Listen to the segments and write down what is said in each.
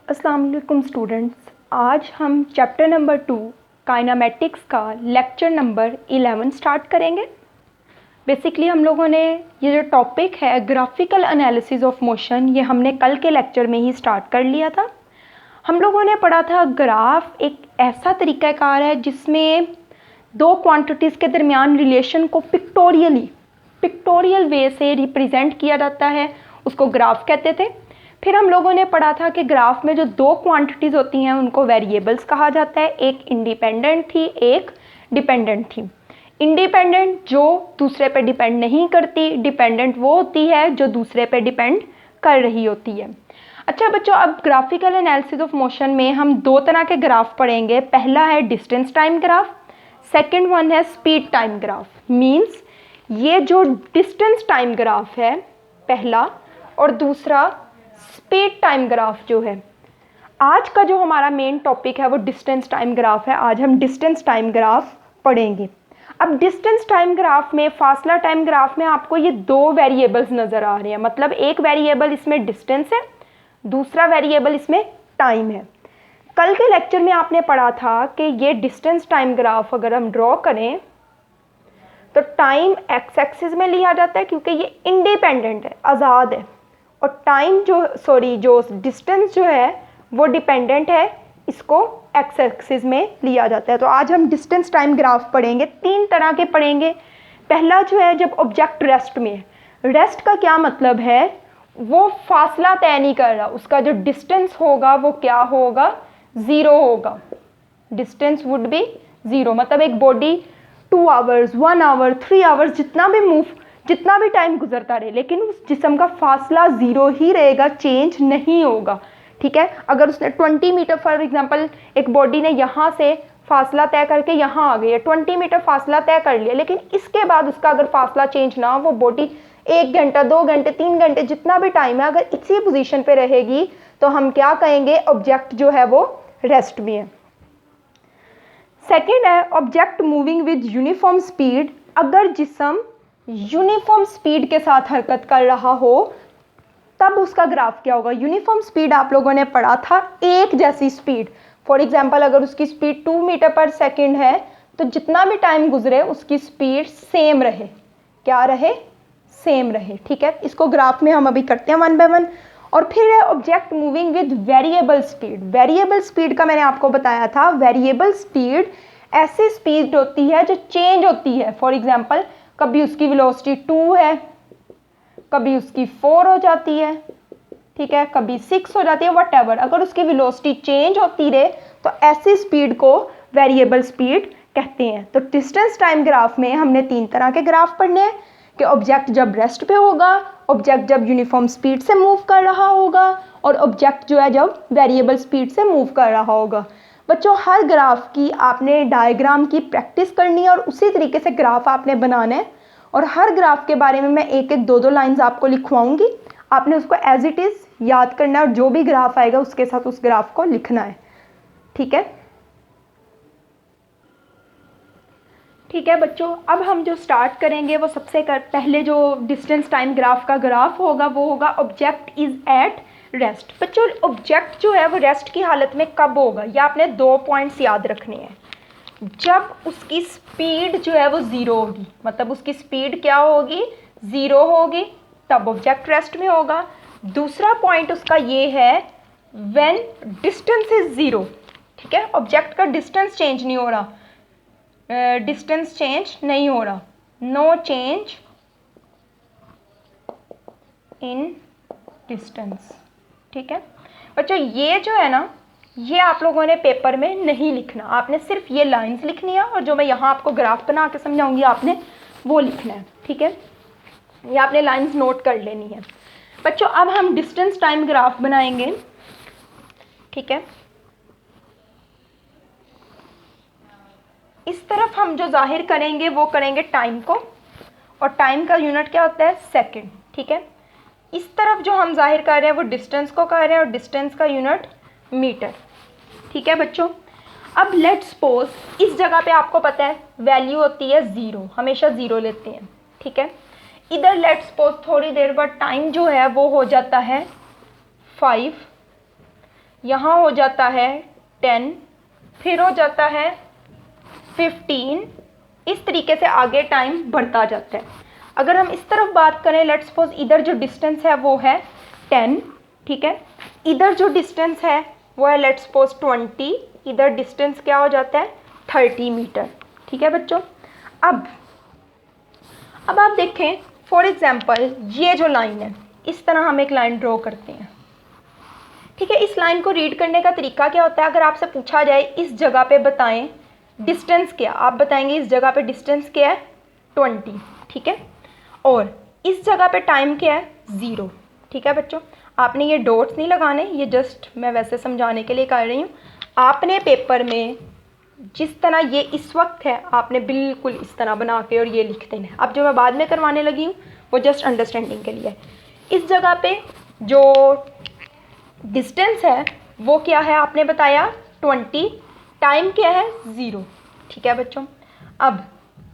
अस्सलाम वालेकुम स्टूडेंट्स। आज हम चैप्टर नंबर 2 काइनामेटिक्स का लेक्चर नंबर 11 स्टार्ट करेंगे। बेसिकली हम लोगों ने ये जो टॉपिक है ग्राफिकल एनालिसिस ऑफ मोशन, ये हमने कल के लेक्चर में ही स्टार्ट कर लिया था। हम लोगों ने पढ़ा था ग्राफ एक ऐसा तरीक़ाकार है जिसमें दो क्वांटिटीज़ के दरमियान रिलेशन को पिक्टोरियल वे से रिप्रेजेंट किया जाता है, उसको ग्राफ कहते थे। फिर हम लोगों ने पढ़ा था कि ग्राफ में जो दो क्वांटिटीज़ होती हैं उनको वेरिएबल्स कहा जाता है, एक इंडिपेंडेंट थी, एक डिपेंडेंट थी। इंडिपेंडेंट जो दूसरे पे डिपेंड नहीं करती, डिपेंडेंट वो होती है जो दूसरे पे डिपेंड कर रही होती है। अच्छा बच्चों, अब ग्राफिकल एनालिसिस ऑफ मोशन में हम दो तरह के ग्राफ पढ़ेंगे। पहला है distance time graph, second one है स्पीड टाइम ग्राफ। मीन्स ये जो डिस्टेंस टाइम ग्राफ है पहला, और दूसरा स्पीड टाइम ग्राफ जो है। आज का जो हमारा मेन टॉपिक है वो डिस्टेंस टाइम ग्राफ है। आज हम डिस्टेंस टाइम ग्राफ पढ़ेंगे। अब डिस्टेंस टाइम ग्राफ में, फासला टाइम ग्राफ में आपको ये दो वेरिएबल्स नज़र आ रहे हैं। मतलब एक वेरिएबल इसमें डिस्टेंस है, दूसरा वेरिएबल इसमें टाइम है। कल के लेक्चर में आपने पढ़ा था कि ये डिस्टेंस टाइम ग्राफ अगर हम ड्रॉ करें तो टाइम एक्स एक्सिस में लिया जाता है क्योंकि ये इंडिपेंडेंट है, आज़ाद है, और टाइम जो डिस्टेंस जो है वो डिपेंडेंट है, इसको एक्स एक्सिस में लिया जाता है। तो आज हम डिस्टेंस टाइम ग्राफ पढ़ेंगे, तीन तरह के पढ़ेंगे। पहला जो है जब ऑब्जेक्ट रेस्ट में है। रेस्ट का क्या मतलब है? वो फासला तय नहीं कर रहा, उसका जो डिस्टेंस होगा वो क्या होगा? ज़ीरो होगा। Distance would be zero. मतलब एक बॉडी 2 आवर्स, 1 आवर, 3 आवर्स जितना भी टाइम गुजरता रहे, लेकिन उस जिस्म का फासला ज़ीरो ही रहेगा, चेंज नहीं होगा। ठीक है, अगर उसने 20 मीटर फॉर एग्जांपल एक बॉडी ने यहाँ से फासला तय करके यहाँ आ गई है, 20 मीटर फासला तय कर लिया, लेकिन इसके बाद उसका अगर फासला चेंज ना हो, वो बॉडी 1 घंटा, 2 घंटे, 3 घंटे जितना भी टाइम है अगर इसी पोजीशन पे रहेगी तो हम क्या कहेंगे? ऑब्जेक्ट जो है वो रेस्ट में है। सेकेंड है object moving with uniform speed. अगर जिस्म यूनिफॉर्म स्पीड के साथ हरकत कर रहा हो तब उसका ग्राफ क्या होगा? यूनिफॉर्म स्पीड आप लोगों ने पढ़ा था, एक जैसी स्पीड। फॉर एग्जांपल अगर उसकी स्पीड 2 मीटर पर सेकेंड है तो जितना भी टाइम गुजरे उसकी स्पीड सेम रहे। क्या रहे? सेम रहे। ठीक है, इसको ग्राफ में हम अभी करते हैं 1 बाय 1। और फिर है object moving with variable speed. Variable speed का मैंने आपको बताया था, वेरिएबल स्पीड ऐसी स्पीड होती है जो चेंज होती है। फॉर एग्जांपल कभी उसकी वेलोसिटी 2 है, कभी उसकी 4 हो जाती है, ठीक है, कभी 6 हो जाती है, व्हाटएवर। अगर उसकी वेलोसिटी चेंज होती रहे तो ऐसी स्पीड को वेरिएबल स्पीड कहते हैं। तो डिस्टेंस टाइम ग्राफ में हमने 3 तरह के ग्राफ पढ़ने हैं कि ऑब्जेक्ट जब रेस्ट पे होगा, ऑब्जेक्ट जब यूनिफॉर्म स्पीड से मूव कर रहा होगा, और ऑब्जेक्ट जो है जब वेरिएबल स्पीड से मूव कर रहा होगा। बच्चों, हर ग्राफ की आपने डायग्राम की प्रैक्टिस करनी है और उसी तरीके से ग्राफ आपने बनाना है। और हर ग्राफ के बारे में मैं एक एक 2-2 लाइंस आपको लिखवाऊंगी, आपने उसको एज इट इज़ याद करना है और जो भी ग्राफ आएगा उसके साथ उस ग्राफ को लिखना है। ठीक है, ठीक है बच्चों, अब हम जो स्टार्ट करेंगे वो सबसे पहले जो डिस्टेंस टाइम ग्राफ का ग्राफ होगा वो होगा ऑब्जेक्ट इज़ एट रेस्ट। बच्चों, ऑब्जेक्ट जो है वो रेस्ट की हालत में कब होगा? या आपने 2 पॉइंट्स याद रखने हैं। जब उसकी स्पीड जो है वो ज़ीरो होगी, मतलब उसकी स्पीड क्या होगी? ज़ीरो होगी, तब ऑब्जेक्ट रेस्ट में होगा। दूसरा पॉइंट उसका ये है व्हेन डिस्टेंस इज ज़ीरो। ठीक है, ऑब्जेक्ट का डिस्टेंस चेंज नहीं हो रहा, डिस्टेंस चेंज नहीं हो रहा, नो चेंज इन डिस्टेंस। ठीक है बच्चों, ये जो है ना, ये आप लोगों ने पेपर में नहीं लिखना, आपने सिर्फ ये लाइंस लिखनी है और जो मैं यहाँ आपको ग्राफ बना के समझाऊंगी आपने वो लिखना है। ठीक है, ये आपने लाइंस नोट कर लेनी है। बच्चों, अब हम डिस्टेंस टाइम ग्राफ बनाएंगे। ठीक है, इस तरफ हम जो जाहिर करेंगे वो करेंगे टाइम को, और टाइम का यूनिट क्या होता है? सेकेंड। ठीक है, इस तरफ जो हम जाहिर कर रहे हैं वो डिस्टेंस को कर रहे हैं और डिस्टेंस का यूनिट मीटर। ठीक है बच्चों, अब लेट सपोज इस जगह पे आपको पता है वैल्यू होती है 0, हमेशा 0 लेते हैं। ठीक है, इधर लेट सपोज थोड़ी देर बाद टाइम जो है वो हो जाता है 5, यहाँ हो जाता है 10, फिर हो जाता है 15, इस तरीके से आगे टाइम बढ़ता जाता है। अगर हम इस तरफ बात करें, लेट्स सपोज इधर जो डिस्टेंस है वो है 10, ठीक है, इधर जो डिस्टेंस है वो है लेट्स सपोज 20, इधर डिस्टेंस क्या हो जाता है 30 मीटर, ठीक है बच्चों। अब आप देखें फॉर एग्जांपल ये जो लाइन है, इस तरह हम एक लाइन ड्रॉ करते हैं, ठीक है। इस लाइन को रीड करने का तरीका क्या होता है, अगर आपसे पूछा जाए इस जगह पे बताएं डिस्टेंस क्या, आप बताएंगे इस जगह पे डिस्टेंस क्या है 20, ठीक है, और इस जगह पे टाइम क्या है 0, ठीक है बच्चों। आपने ये डॉट्स नहीं लगाने, ये जस्ट मैं वैसे समझाने के लिए कर रही हूँ। आपने पेपर में जिस तरह ये इस वक्त है, आपने बिल्कुल इस तरह बना के और ये लिख देना है। अब जो मैं बाद में करवाने लगी हूँ वो जस्ट अंडरस्टैंडिंग के लिए। इस जगह पे जो डिस्टेंस है वो क्या है आपने बताया 20, टाइम क्या है 0, ठीक है बच्चों। अब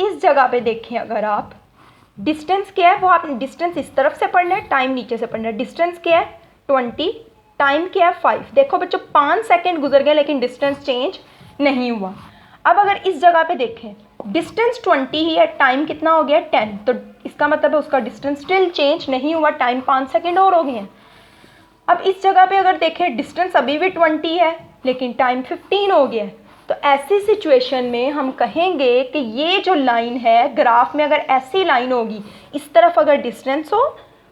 इस जगह पे देखें, अगर आप डिस्टेंस क्या है वो आपने डिस्टेंस इस तरफ से पढ़ना है, टाइम नीचे से पढ़ना है। डिस्टेंस क्या है 20, टाइम क्या है 5। देखो बच्चों 5 सेकेंड गुजर गए लेकिन डिस्टेंस चेंज नहीं हुआ। अब अगर इस जगह पे देखें डिस्टेंस 20 ही है, टाइम कितना हो गया 10, तो इसका मतलब है उसका डिस्टेंस स्टिल चेंज नहीं हुआ, टाइम 5 सेकेंड और हो गए हैं। अब इस जगह पे अगर देखें डिस्टेंस अभी भी 20 है लेकिन टाइम 15 हो गया है, तो ऐसी सिचुएशन में हम कहेंगे कि ये जो लाइन है ग्राफ में, अगर ऐसी लाइन होगी, इस तरफ अगर डिस्टेंस हो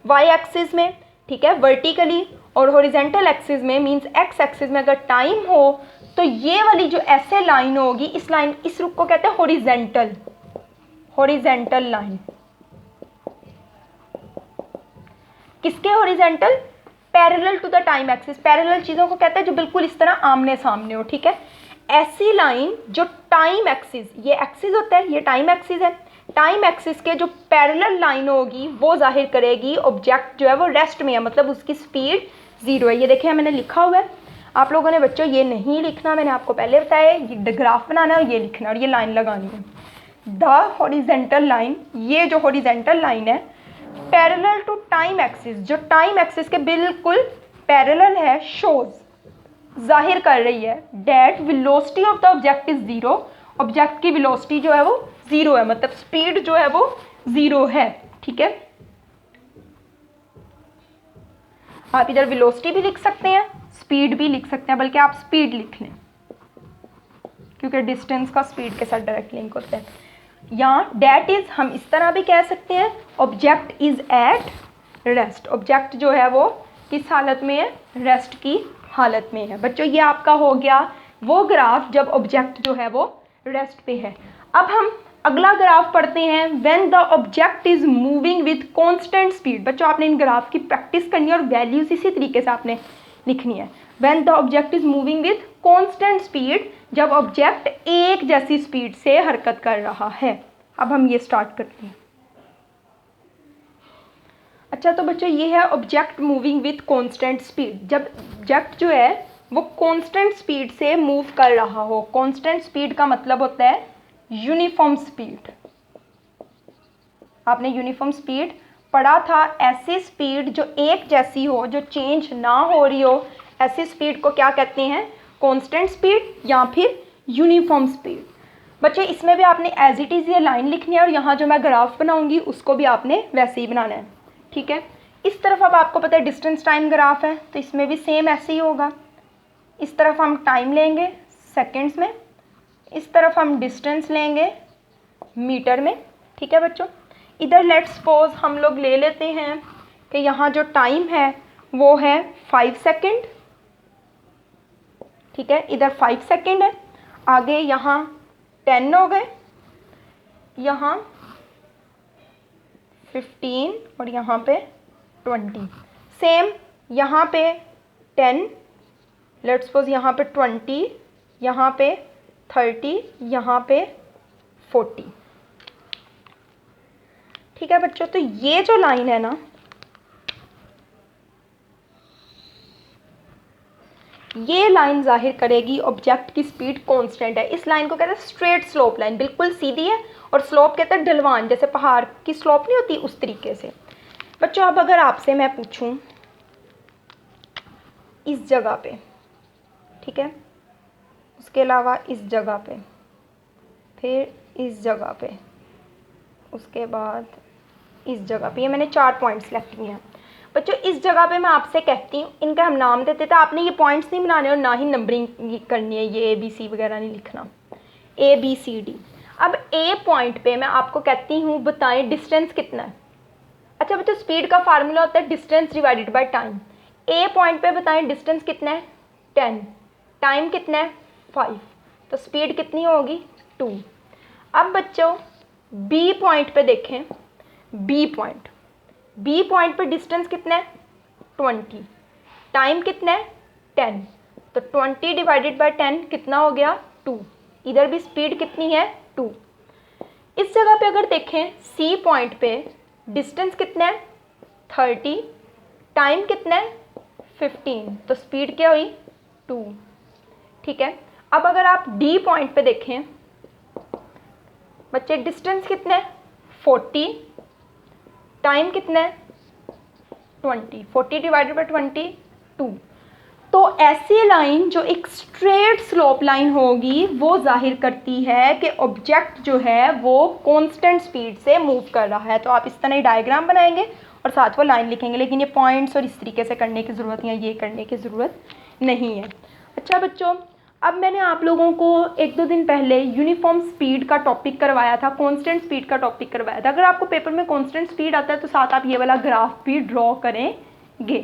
वाई एक्सिस में, ठीक है, वर्टिकली, और हॉरिजेंटल एक्सिस में मींस एक्स एक्सिस में अगर टाइम हो, तो ये वाली जो ऐसे लाइन होगी, इस लाइन, इस रुख को कहते हैं हॉरिजेंटल लाइन। किसके horizontal? Parallel to the time axis. Parallel चीज़ों को कहते हैं जो बिल्कुल इस तरह आमने सामने हो, ठीक है। ऐसी लाइन जो टाइम एक्सिस, ये एक्सिस होता है, ये टाइम एक्सिस है, टाइम एक्सिस के जो पैरेलल लाइन होगी वो जाहिर करेगी ऑब्जेक्ट जो है वो रेस्ट में है, मतलब उसकी स्पीड 0 है। ये देखिए मैंने लिखा हुआ है, आप लोगों ने बच्चों ये नहीं लिखना, मैंने आपको पहले बताया, ये ग्राफ बनाना है और ये लिखना और ये लाइन लगानी है। द हॉरिजेंटल लाइन, ये जो हॉरिजेंटल लाइन है पैरेलल टू टाइम एक्सिस, जो टाइम एक्सिस के बिल्कुल पैरेलल है, शोज, जाहिर कर रही है that velocity of the object is 0, object की वेलोसिटी जो है वो 0 है, मतलब स्पीड जो है वो 0 है, ठीक है। आप इधर वेलोसिटी भी लिख सकते हैं, स्पीड भी लिख सकते हैं, बल्कि आप स्पीड लिख लें क्योंकि डिस्टेंस का स्पीड के साथ डायरेक्ट लिंक होता है। यहाँ डेट इज हम इस तरह भी कह सकते हैं, object is at rest, object जो है वो किस हालत में है, रेस्ट की हालत में है। बच्चों ये आपका हो गया वो ग्राफ जब ऑब्जेक्ट जो है वो रेस्ट पे है। अब हम अगला ग्राफ पढ़ते हैं, when the object is moving with constant speed. बच्चों आपने इन ग्राफ की प्रैक्टिस करनी है और वैल्यूज इसी तरीके से आपने लिखनी है। When the object is moving with constant speed, जब ऑब्जेक्ट एक जैसी स्पीड से हरकत कर रहा है। अब हम ये स्टार्ट करते हैं। अच्छा तो बच्चों ये है object moving with constant speed, जब ऑब्जेक्ट जो है वो कांस्टेंट स्पीड से मूव कर रहा हो। कांस्टेंट स्पीड का मतलब होता है यूनिफॉर्म स्पीड। आपने यूनिफॉर्म स्पीड पढ़ा था, ऐसी स्पीड जो एक जैसी हो, जो चेंज ना हो रही हो, ऐसी स्पीड को क्या कहते हैं, कांस्टेंट स्पीड या फिर यूनिफॉर्म स्पीड। बच्चे इसमें भी आपने एज इट इज़ ये लाइन लिखनी है और यहाँ जो मैं ग्राफ बनाऊंगी उसको भी आपने वैसे ही बनाना है, ठीक है। इस तरफ अब आपको पता है डिस्टेंस टाइम ग्राफ है, तो इसमें भी सेम ऐसे ही होगा। इस तरफ हम टाइम लेंगे सेकेंड्स में, इस तरफ हम डिस्टेंस लेंगे मीटर में, ठीक है बच्चों। इधर लेट्स सपोज हम लोग ले लेते हैं कि यहाँ जो टाइम है वो है 5 सेकेंड, ठीक है, इधर 5 सेकेंड है, आगे यहाँ 10 हो गए, यहाँ 15 और यहाँ पे 20। सेम यहाँ पे 10, लेट्स सपोज यहाँ पे 20, यहाँ पे 30, यहाँ पे 40, ठीक है बच्चों। तो ये जो लाइन है ना, ये लाइन जाहिर करेगी ऑब्जेक्ट की स्पीड कांस्टेंट है। इस लाइन को कहते हैं स्ट्रेट स्लोप लाइन, बिल्कुल सीधी है, और स्लोप कहते हैं ढलवान, जैसे पहाड़ की स्लोप नहीं होती उस तरीके से। बच्चों अब अगर आपसे मैं पूछूं इस जगह पे ठीक है। उसके अलावा इस जगह पे, फिर इस जगह पे, उसके बाद इस जगह पे, ये मैंने 4 पॉइंट्स सेलेक्ट किए हैं। बच्चों इस जगह पे मैं आपसे कहती हूँ, इनका हम नाम देते थे, आपने ये पॉइंट्स नहीं बनाने और ना ही नंबरिंग करनी है, ये ABC वगैरह नहीं लिखना, ABCD। अब A पॉइंट पे मैं आपको कहती हूँ बताएं डिस्टेंस कितना है। अच्छा बच्चों स्पीड का फार्मूला होता है distance divided by time. A point पे बताएं डिस्टेंस कितना है 10, टाइम कितना है 5, तो स्पीड कितनी होगी 2। अब बच्चों B पॉइंट पे देखें, B पॉइंट पे डिस्टेंस कितना है 20, टाइम कितना है 10, तो 20 डिवाइडेड बाय 10 कितना हो गया 2। इधर भी स्पीड कितनी है 2। इस जगह पे अगर देखें C पॉइंट पे डिस्टेंस कितना है 30, टाइम कितना है 15, तो स्पीड क्या हुई 2। ठीक है। अब अगर आप D पॉइंट पे देखें बच्चे डिस्टेंस कितना है 40, टाइम कितना है 20, 40 डिवाइडेड बाय 20 2। तो ऐसी लाइन जो एक स्ट्रेट स्लोप लाइन होगी वो जाहिर करती है कि ऑब्जेक्ट जो है वो कांस्टेंट स्पीड से मूव कर रहा है। तो आप इस तरह डायग्राम बनाएंगे और साथ वो लाइन लिखेंगे, लेकिन ये पॉइंट्स और इस तरीके से करने की ज़रूरत या ये करने की ज़रूरत नहीं है। अच्छा बच्चों अब मैंने आप लोगों को 1-2 दिन पहले यूनिफॉर्म स्पीड का टॉपिक करवाया था, कांस्टेंट स्पीड का टॉपिक करवाया था। अगर आपको पेपर में कांस्टेंट स्पीड आता है तो साथ आप ये वाला ग्राफ भी ड्रॉ करेंगे।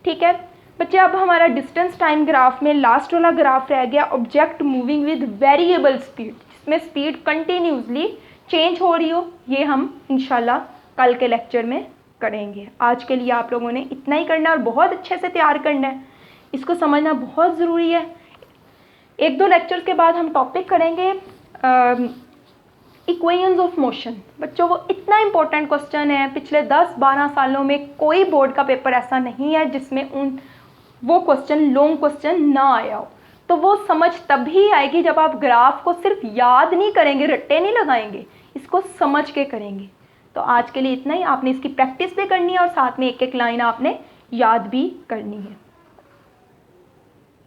ठीक है बच्चे, अब हमारा डिस्टेंस टाइम ग्राफ में लास्ट वाला ग्राफ रह गया object moving with variable speed, जिसमें स्पीड कंटिन्यूसली चेंज हो रही हो। ये हम इंशाल्लाह कल के लेक्चर में करेंगे। आज के लिए आप लोगों ने इतना ही करना है और बहुत अच्छे से तैयार करना है, इसको समझना बहुत ज़रूरी है। 1-2 लेक्चर्स के बाद हम टॉपिक करेंगे इक्वेशंस ऑफ मोशन। बच्चों वो इतना इंपॉर्टेंट क्वेश्चन है, पिछले 10-12 सालों में कोई बोर्ड का पेपर ऐसा नहीं है जिसमें वो क्वेश्चन लॉन्ग क्वेश्चन ना आया हो। तो वो समझ तभी आएगी जब आप ग्राफ को सिर्फ याद नहीं करेंगे, रट्टे नहीं लगाएंगे, इसको समझ के करेंगे। तो आज के लिए इतना ही, आपने इसकी प्रैक्टिस भी करनी है और साथ में एक एक लाइन आपने याद भी करनी है।